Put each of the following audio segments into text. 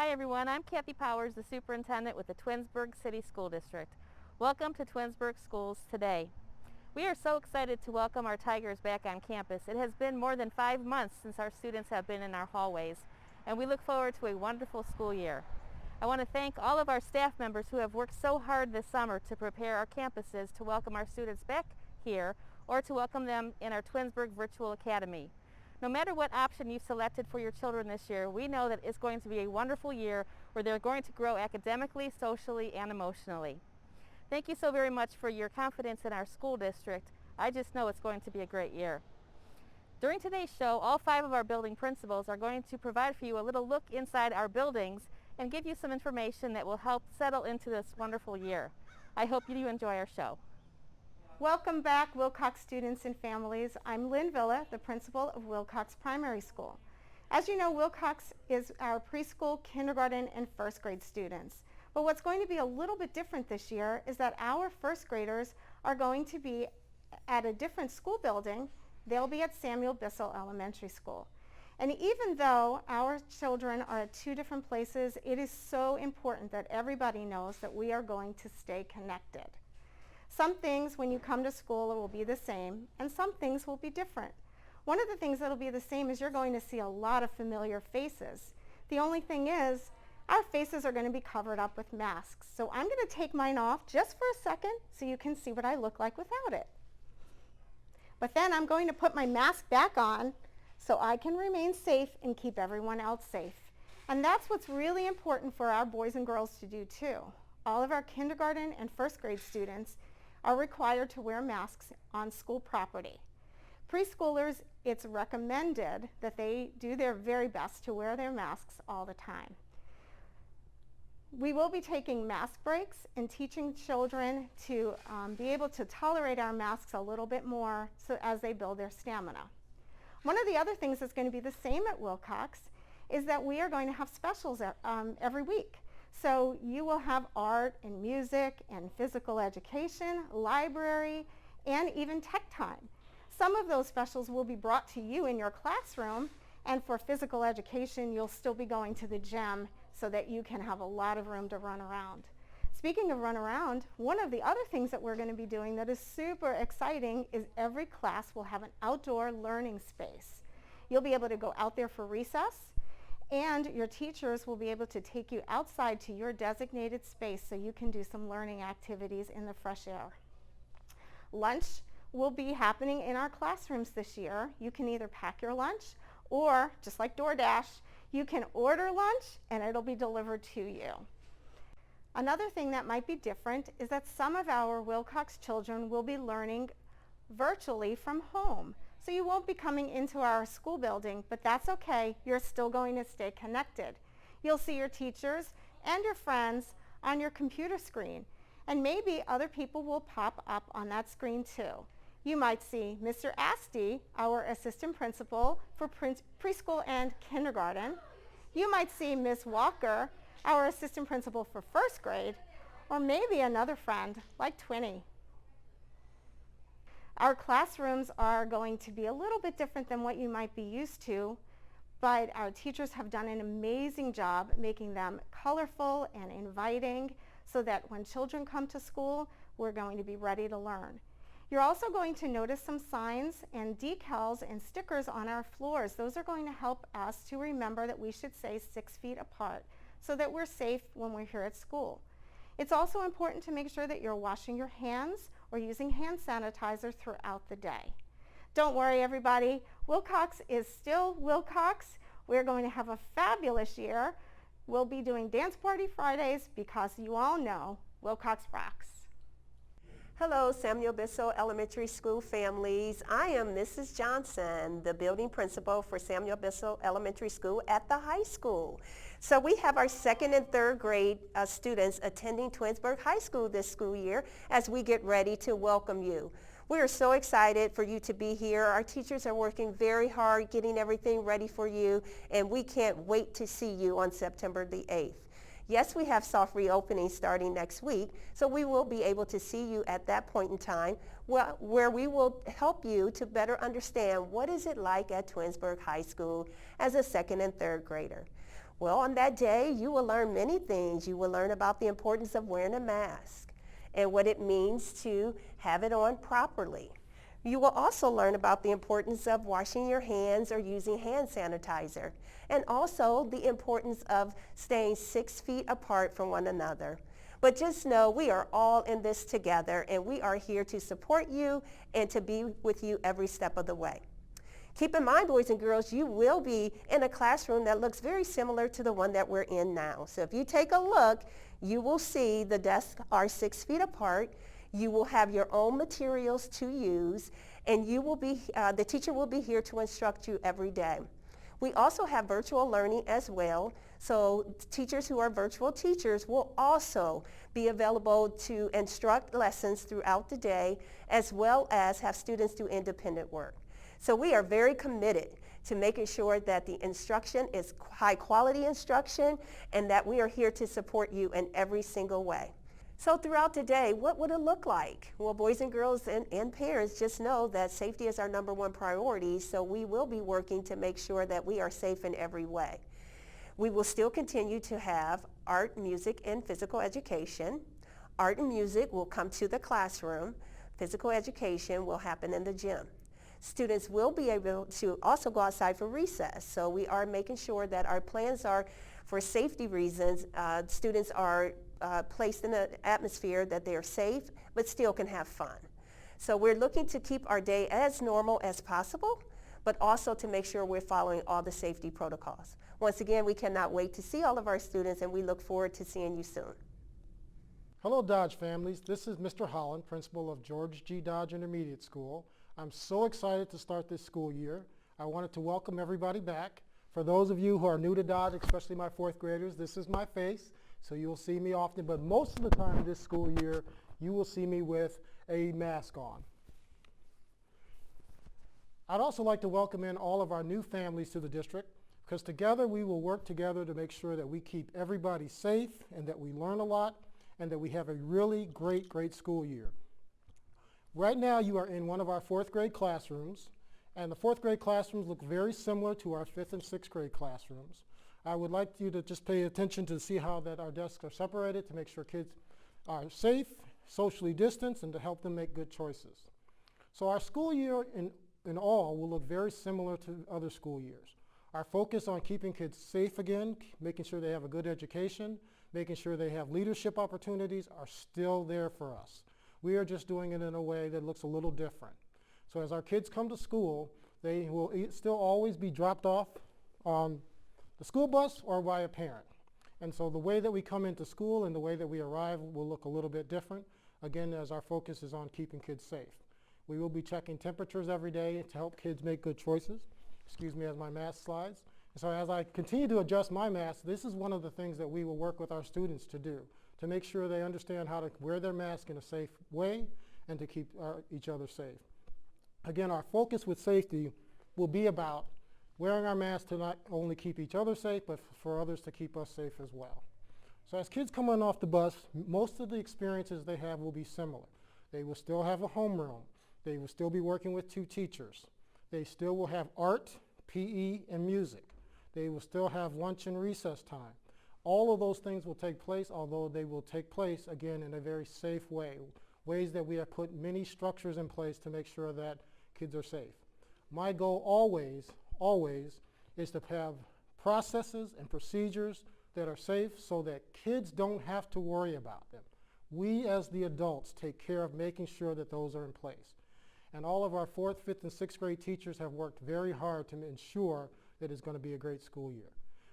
Hi everyone, I'm Kathy Powers, the superintendent with the Twinsburg City School District. Welcome to Twinsburg Schools today. We are so excited to welcome our Tigers back on campus. It has been more than 5 months since our students have been in our hallways, and we look forward to a wonderful school year. I want to thank all of our staff members who have worked so hard this summer to prepare our campuses to welcome our students back here or to welcome them in our Twinsburg Virtual Academy. No matter what option you selected for your children this year, we know that it's going to be a wonderful year where they're going to grow academically, socially, and emotionally. Thank you so very much for your confidence in our school district. I just know it's going to be a great year. During today's show, all 5 of our building principals are going to provide for you a little look inside our buildings and give you some information that will help settle into this wonderful year. I hope you enjoy our show. Welcome back, Wilcox students and families. I'm Lynn Villa, the principal of Wilcox Primary School. As you know, Wilcox is our preschool, kindergarten, and first grade students. But what's going to be a little bit different this year is that our first graders are going to be at a different school building. They'll be at Samuel Bissell Elementary School. And even though our children are at 2 different places, it is so important that everybody knows that we are going to stay connected. Some things when you come to school will be the same, and some things will be different. One of the things that will be the same is you're going to see a lot of familiar faces. The only thing is, our faces are going to be covered up with masks. So I'm going to take mine off just for a second so you can see what I look like without it. But then I'm going to put my mask back on so I can remain safe and keep everyone else safe. And that's what's really important for our boys and girls to do too. All of our kindergarten and first grade students are required to wear masks on school property. Preschoolers, it's recommended that they do their very best to wear their masks all the time. We will be taking mask breaks and teaching children to be able to tolerate our masks a little bit more so as they build their stamina. One of the other things that's going to be the same at Wilcox is that we are going to have specials every week. So you will have art and music and physical education, library, and even tech time. Some of those specials will be brought to you in your classroom, and for physical education, you'll still be going to the gym so that you can have a lot of room to run around. Speaking of run around, one of the other things that we're going to be doing that is super exciting is every class will have an outdoor learning space. You'll be able to go out there for recess, and your teachers will be able to take you outside to your designated space so you can do some learning activities in the fresh air. Lunch will be happening in our classrooms this year. You can either pack your lunch or, just like DoorDash, you can order lunch and it'll be delivered to you. Another thing that might be different is that some of our Wilcox children will be learning virtually from home. So you won't be coming into our school building, but that's okay. You're still going to stay connected. You'll see your teachers and your friends on your computer screen, and maybe other people will pop up on that screen too. You might see Mr. Asti, our assistant principal for preschool and kindergarten. You might see Ms. Walker, our assistant principal for first grade, or maybe another friend like Twinnie. Our classrooms are going to be a little bit different than what you might be used to, but our teachers have done an amazing job making them colorful and inviting so that when children come to school, we're going to be ready to learn. You're also going to notice some signs and decals and stickers on our floors. Those are going to help us to remember that we should stay 6 feet apart so that we're safe when we're here at school. It's also important to make sure that you're washing your hands or using hand sanitizer throughout the day. Don't worry, everybody. Wilcox is still Wilcox. We're going to have a fabulous year. We'll be doing Dance Party Fridays because you all know Wilcox rocks. Hello, Samuel Bissell Elementary School families. I am Mrs. Johnson, the building principal for Samuel Bissell Elementary School at the high school. So we have our 2nd and 3rd grade students attending Twinsburg High School this school year as we get ready to welcome you. We are so excited for you to be here. Our teachers are working very hard getting everything ready for you, and we can't wait to see you on September the 8th. Yes, we have soft reopening starting next week, so we will be able to see you at that point in time where we will help you to better understand what is it like at Twinsburg High School as a 2nd and 3rd grader. Well, on that day, you will learn many things. You will learn about the importance of wearing a mask and what it means to have it on properly. You will also learn about the importance of washing your hands or using hand sanitizer, and also the importance of staying 6 feet apart from one another. But just know we are all in this together, and we are here to support you and to be with you every step of the way. Keep in mind, boys and girls, you will be in a classroom that looks very similar to the one that we're in now. So if you take a look, you will see the desks are 6 feet apart. You will have your own materials to use, and the teacher will be here to instruct you every day. We also have virtual learning as well, so teachers who are virtual teachers will also be available to instruct lessons throughout the day, as well as have students do independent work. So we are very committed to making sure that the instruction is high quality instruction and that we are here to support you in every single way. So throughout the day, what would it look like? Well, boys and girls and parents, just know that safety is our number one priority, so we will be working to make sure that we are safe in every way. We will still continue to have art, music, and physical education. Art and music will come to the classroom. Physical education will happen in the gym. Students will be able to also go outside for recess, so we are making sure that our plans are, for safety reasons, students are placed in an atmosphere that they are safe but still can have fun. So we're looking to keep our day as normal as possible, but also to make sure we're following all the safety protocols. Once again, we cannot wait to see all of our students, and we look forward to seeing you soon. Hello, Dodge families. This is Mr. Holland, principal of George G. Dodge Intermediate School. I'm so excited to start this school year. I wanted to welcome everybody back. For those of you who are new to Dodge, especially my fourth graders, this is my face, so you'll see me often, but most of the time this school year, you will see me with a mask on. I'd also like to welcome in all of our new families to the district, because together we will work together to make sure that we keep everybody safe and that we learn a lot and that we have a really great school year. Right now you are in one of our fourth grade classrooms, and the fourth grade classrooms look very similar to our fifth and sixth grade classrooms. I would like you to just pay attention to see how that our desks are separated to make sure kids are safe, socially distanced, and to help them make good choices. So our school year in all will look very similar to other school years. Our focus on keeping kids safe again, making sure they have a good education, making sure they have leadership opportunities are still there for us. We are just doing it in a way that looks a little different. So as our kids come to school, they will still always be dropped off on the school bus or by a parent. And so the way that we come into school and the way that we arrive will look a little bit different, again, as our focus is on keeping kids safe. We will be checking temperatures every day to help kids make good choices. Excuse me as my mask slides. So as I continue to adjust my mask, this is one of the things that we will work with our students to do, to make sure they understand how to wear their mask in a safe way and to keep each other safe. Again, our focus with safety will be about wearing our masks to not only keep each other safe, but for others to keep us safe as well. So as kids come on off the bus, most of the experiences they have will be similar. They will still have a homeroom. They will still be working with 2 teachers. They still will have art, PE, and music. They will still have lunch and recess time. All of those things will take place, although they will take place, again, in a very safe way, ways that we have put many structures in place to make sure that kids are safe. My goal always is to have processes and procedures that are safe so that kids don't have to worry about them. We as the adults take care of making sure that those are in place. And all of our 4th, 5th, and 6th grade teachers have worked very hard to ensure that it's going to be a great school year.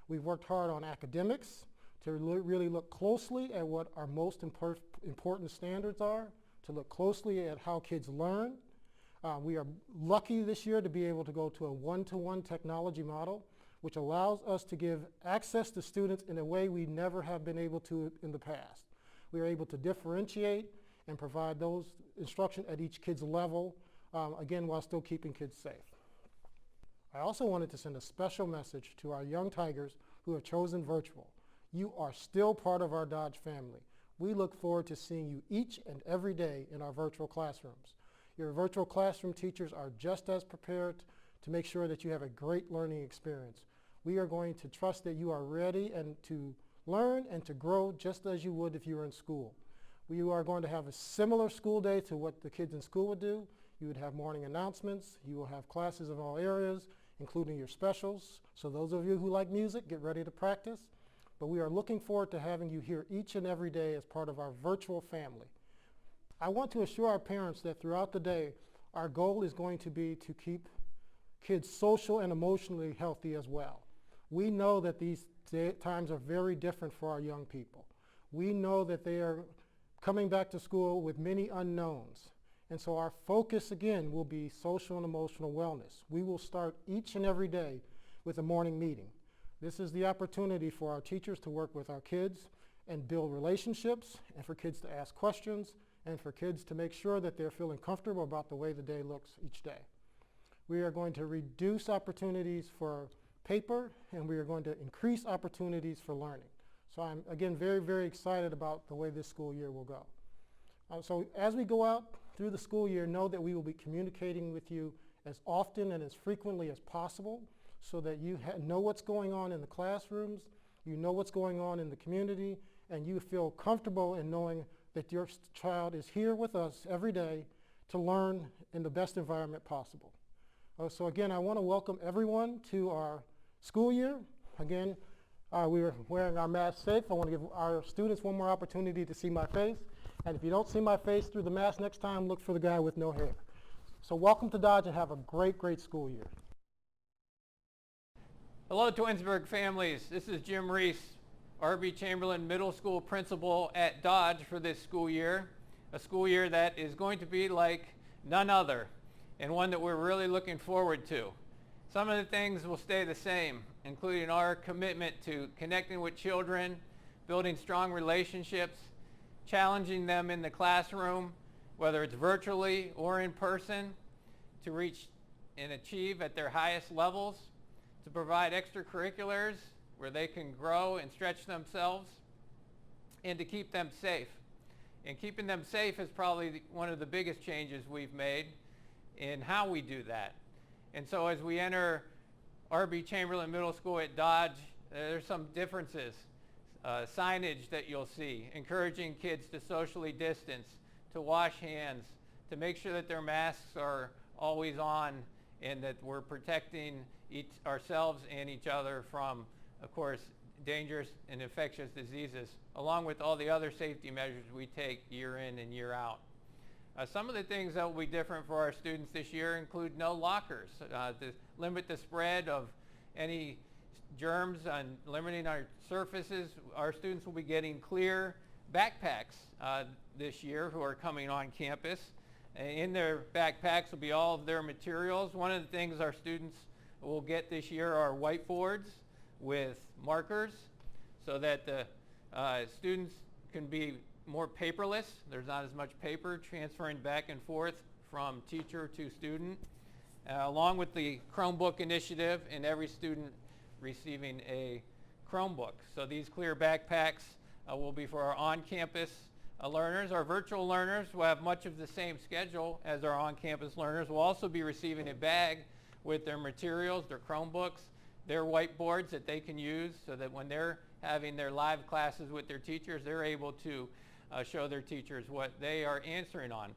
We've worked hard on academics to really look closely at what our most important standards are, to look closely at how kids learn. We are lucky this year to be able to go to a one-to-one technology model, which allows us to give access to students in a way we never have been able to in the past. We are able to differentiate and provide those instruction at each kid's level, again, while still keeping kids safe. I also wanted to send a special message to our young Tigers who have chosen virtual. You are still part of our Dodge family. We look forward to seeing you each and every day in our virtual classrooms. Your virtual classroom teachers are just as prepared to make sure that you have a great learning experience. We are going to trust that you are ready and to learn and to grow just as you would if you were in school. We are going to have a similar school day to what the kids in school would do. You would have morning announcements. You will have classes of all areas, including your specials. So those of you who like music, get ready to practice. But we are looking forward to having you here each and every day as part of our virtual family. I want to assure our parents that throughout the day, our goal is going to be to keep kids social and emotionally healthy as well. We know that these times are very different for our young people. We know that they are coming back to school with many unknowns. And so our focus again will be social and emotional wellness. We will start each and every day with a morning meeting. This is the opportunity for our teachers to work with our kids and build relationships, and for kids to ask questions, and for kids to make sure that they're feeling comfortable about the way the day looks each day. We are going to reduce opportunities for paper, and we are going to increase opportunities for learning. So I'm, again, very, very excited about the way this school year will go. So as we go out through the school year, know that we will be communicating with you as often and as frequently as possible so that you know what's going on in the classrooms, you know what's going on in the community, and you feel comfortable in knowing that your child is here with us every day to learn in the best environment possible. So again, I want to welcome everyone to our school year. Again, we are wearing our masks safe. I want to give our students one more opportunity to see my face. And if you don't see my face through the mask next time, look for the guy with no hair. So welcome to Dodge and have a great, great school year. Hello, Twinsburg families. This is Jim Reese, R.B. Chamberlain Middle School Principal at Dodge for this school year, a school year that is going to be like none other and one that we're really looking forward to. Some of the things will stay the same, including our commitment to connecting with children, building strong relationships, challenging them in the classroom, whether it's virtually or in person, to reach and achieve at their highest levels, to provide extracurriculars where they can grow and stretch themselves, and to keep them safe. And keeping them safe is probably one of the biggest changes we've made in how we do that. And so as we enter R.B. Chamberlain Middle School at Dodge, there's some differences. Signage that you'll see, encouraging kids to socially distance, to wash hands, to make sure that their masks are always on, and that we're protecting ourselves and each other from, of course, dangerous and infectious diseases, along with all the other safety measures we take year in and year out. Some of the things that will be different for our students this year include no lockers, to limit the spread of any germs and limiting our surfaces. Our students will be getting clear backpacks this year who are coming on campus. In their backpacks will be all of their materials. One of the things our students will get this year are whiteboards with markers so that the students can be more paperless. There's not as much paper transferring back and forth from teacher to student, along with the Chromebook initiative and every student receiving a Chromebook. So these clear backpacks will be for our on-campus learners. Our virtual learners will have much of the same schedule as our on-campus learners. Will also be receiving a bag with their materials, their Chromebooks, their whiteboards that they can use so that when they're having their live classes with their teachers, they're able to show their teachers what they are answering on.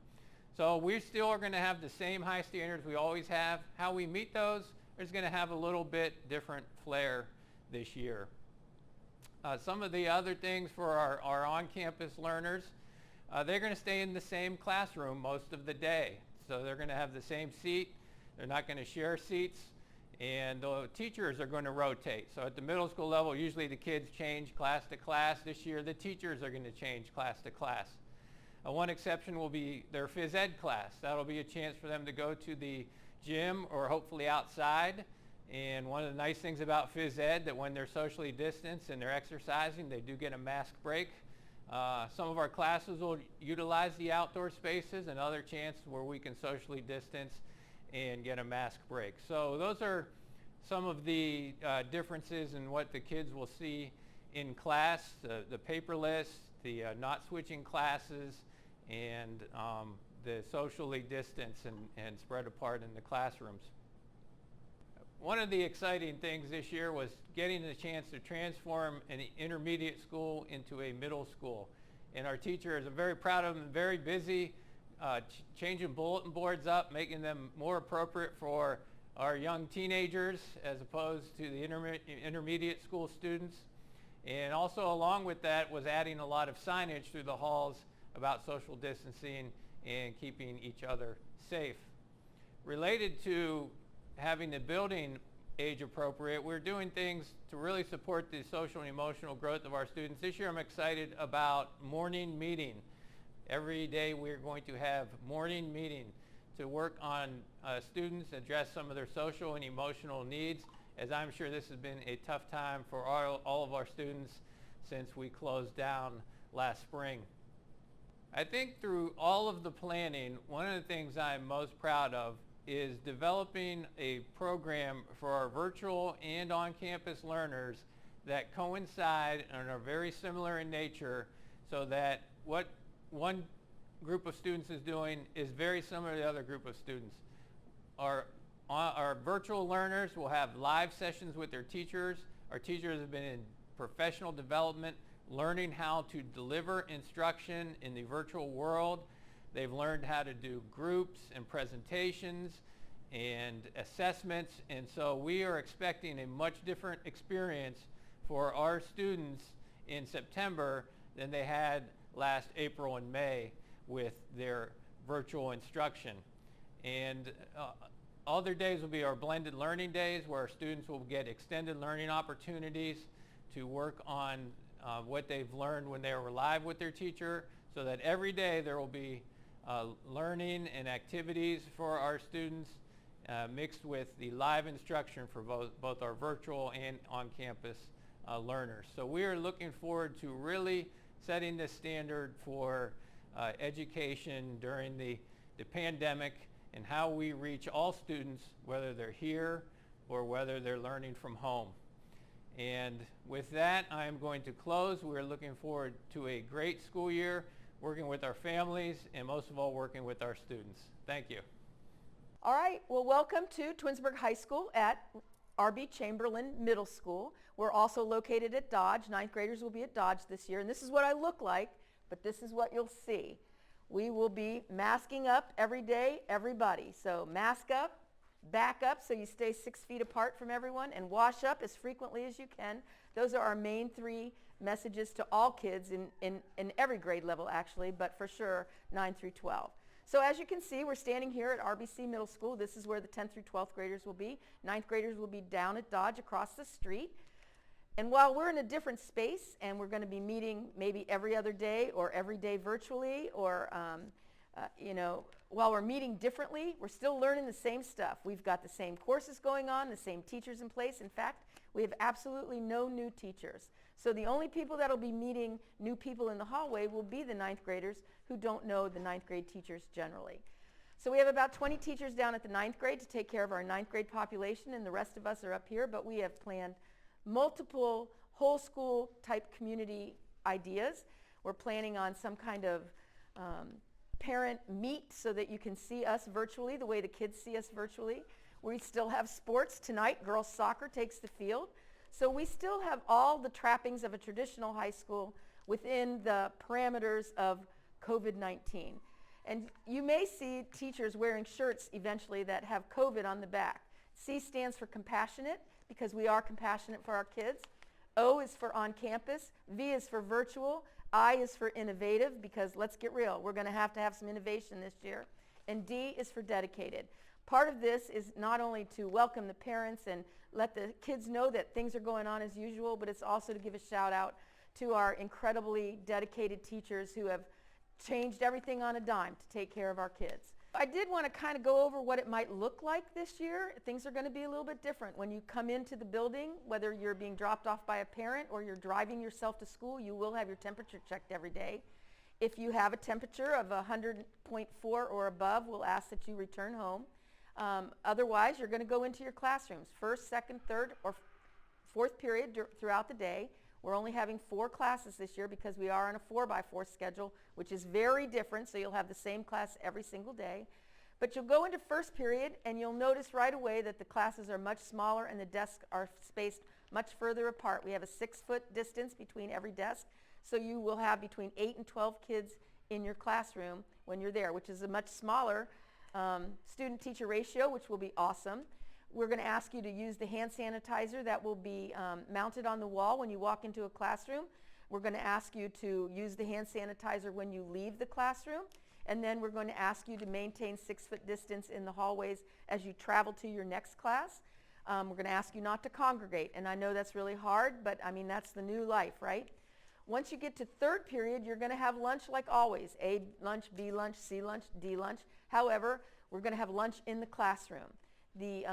So we still are going to have the same high standards we always have. How we meet those is going to have a little bit different flair this year. Some of the other things for our on-campus learners, they're going to stay in the same classroom most of the day. So they're going to have the same seat. They're not going to share seats. And the teachers are going to rotate. So at the middle school level, usually the kids change class to class. This year, the teachers are going to change class to class. One exception will be their phys ed class. That'll be a chance for them to go to the gym or hopefully outside. And one of the nice things about phys ed, that when they're socially distanced and they're exercising, they do get a mask break. Some of our classes will utilize the outdoor spaces, and other chances where we can socially distance and get a mask break. So those are some of the differences in what the kids will see in class, the paperless, the not switching classes, and the socially distance and spread apart in the classrooms. One of the exciting things this year was getting the chance to transform an intermediate school into a middle school. And our teachers are very proud of them, very busy, changing bulletin boards up, making them more appropriate for our young teenagers as opposed to the intermediate school students. And also along with that was adding a lot of signage through the halls about social distancing and keeping each other safe. Related to having the building age appropriate, we're doing things to really support the social and emotional growth of our students. This year I'm excited about morning meeting. Every day we're going to have morning meeting to work on students, address some of their social and emotional needs, as I'm sure this has been a tough time for all of our students since we closed down last spring. I think through all of the planning, one of the things I'm most proud of is developing a program for our virtual and on-campus learners that coincide and are very similar in nature, so that what one group of students is doing is very similar to the other group of students. Our virtual learners will have live sessions with their teachers. Our teachers have been in professional development, learning how to deliver instruction in the virtual world. They've learned how to do groups and presentations and assessments, and so we are expecting a much different experience for our students in September than they had last April and May with their virtual instruction. And other days will be our blended learning days, where our students will get extended learning opportunities to work on what they've learned when they were live with their teacher, so that every day there will be learning and activities for our students mixed with the live instruction for both our virtual and on-campus learners. So we are looking forward to really setting the standard for education during the pandemic, and how we reach all students, whether they're here or whether they're learning from home. And with that, I'm going to close. We're looking forward to a great school year, working with our families, and most of all, working with our students. Thank you. All right, well, welcome to Twinsburg High School at R.B. Chamberlain Middle School. We're also located at Dodge. Ninth graders will be at Dodge this year, and this is what I look like, but this is what you'll see. We will be masking up every day, everybody. So mask up, back up so you stay 6 feet apart from everyone, and wash up as frequently as you can. Those are our main 3 messages to all kids in every grade level, actually, but for sure 9 through 12. So as you can see, we're standing here at RBC Middle School. This is where the 10th through 12th graders will be. 9th graders will be down at Dodge across the street. And while we're in a different space, and we're going to be meeting maybe every other day or every day virtually, or while we're meeting differently, we're still learning the same stuff. We've got the same courses going on, the same teachers in place. In fact, we have absolutely no new teachers. So the only people that will be meeting new people in the hallway will be the 9th graders who don't know the 9th grade teachers generally. So we have about 20 teachers down at the 9th grade to take care of our 9th grade population, and the rest of us are up here, but we have planned multiple whole school type community ideas. We're planning on some kind of parent meet so that you can see us virtually the way the kids see us virtually. We still have sports tonight. Girls soccer takes the field. So we still have all the trappings of a traditional high school within the parameters of COVID-19. And you may see teachers wearing shirts eventually that have COVID on the back. C stands for compassionate, because we are compassionate for our kids. O is for on campus. V is for virtual. I is for innovative, because let's get real, we're going to have some innovation this year. And D is for dedicated. Part of this is not only to welcome the parents and let the kids know that things are going on as usual, but it's also to give a shout out to our incredibly dedicated teachers who have changed everything on a dime to take care of our kids. I did want to kind of go over what it might look like this year. Things are going to be a little bit different. When you come into the building, whether you're being dropped off by a parent or you're driving yourself to school, you will have your temperature checked every day. If you have a temperature of 100.4 or above, we'll ask that you return home. Otherwise, you're going to go into your classrooms, first, second, third, or fourth period throughout the day. We're only having 4 classes this year because we are on a 4x4 schedule, which is very different, so you'll have the same class every single day. But you'll go into first period and you'll notice right away that the classes are much smaller and the desks are spaced much further apart. We have a 6-foot distance between every desk, so you will have between 8 and 12 kids in your classroom when you're there, which is a much smaller student-teacher ratio, which will be awesome. We're going to ask you to use the hand sanitizer that will be mounted on the wall when you walk into a classroom. We're going to ask you to use the hand sanitizer when you leave the classroom. And then we're going to ask you to maintain 6-foot distance in the hallways as you travel to your next class. We're going to ask you not to congregate. And I know that's really hard, but I mean, that's the new life, right? Once you get to third period, you're going to have lunch like always. A lunch, B lunch, C lunch, D lunch. However, we're going to have lunch in the classroom. The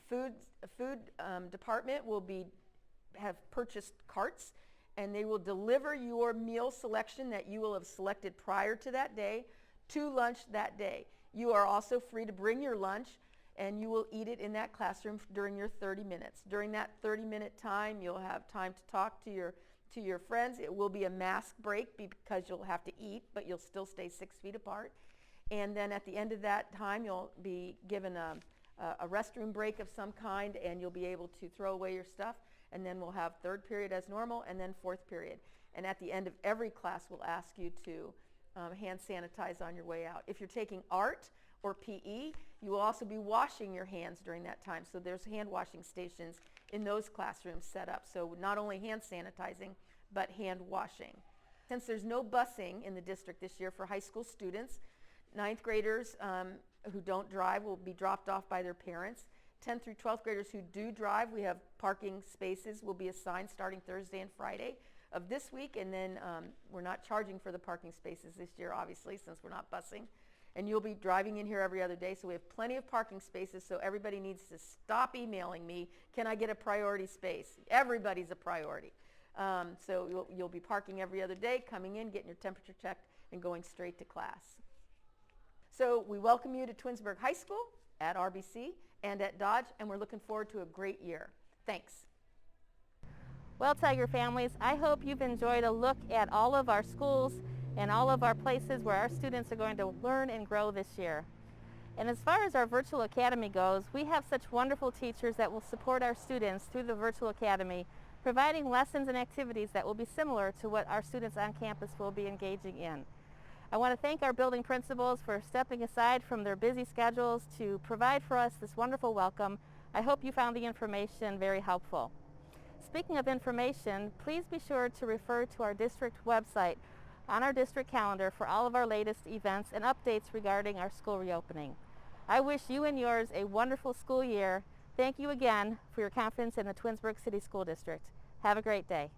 food department will have purchased carts, and they will deliver your meal selection that you will have selected prior to that day to lunch that day. You are also free to bring your lunch, and you will eat it in that classroom during your 30 minutes. During that 30-minute time, you'll have time to talk to your friends. It will be a mask break because you'll have to eat, but you'll still stay 6 feet apart. And then at the end of that time, you'll be given a restroom break of some kind, and you'll be able to throw away your stuff. And then we'll have third period as normal, and then fourth period. And at the end of every class, we'll ask you to hand sanitize on your way out. If you're taking art or PE, you will also be washing your hands during that time. So there's hand washing stations in those classrooms set up. So not only hand sanitizing, but hand washing. Since there's no busing in the district this year for high school students, 9th graders who don't drive will be dropped off by their parents. 10th through 12th graders who do drive, we have parking spaces will be assigned starting Thursday and Friday of this week, and then we're not charging for the parking spaces this year, obviously, since we're not busing. And you'll be driving in here every other day, so we have plenty of parking spaces, so everybody needs to stop emailing me, can I get a priority space? Everybody's a priority. So you'll be parking every other day, coming in, getting your temperature checked, and going straight to class. So we welcome you to Twinsburg High School, at RBC, and at Dodge, and we're looking forward to a great year. Thanks. Well, Tiger families, I hope you've enjoyed a look at all of our schools and all of our places where our students are going to learn and grow this year. And as far as our virtual academy goes, we have such wonderful teachers that will support our students through the virtual academy, providing lessons and activities that will be similar to what our students on campus will be engaging in. I want to thank our building principals for stepping aside from their busy schedules to provide for us this wonderful welcome. I hope you found the information very helpful. Speaking of information, please be sure to refer to our district website on our district calendar for all of our latest events and updates regarding our school reopening. I wish you and yours a wonderful school year. Thank you again for your confidence in the Twinsburg City School District. Have a great day.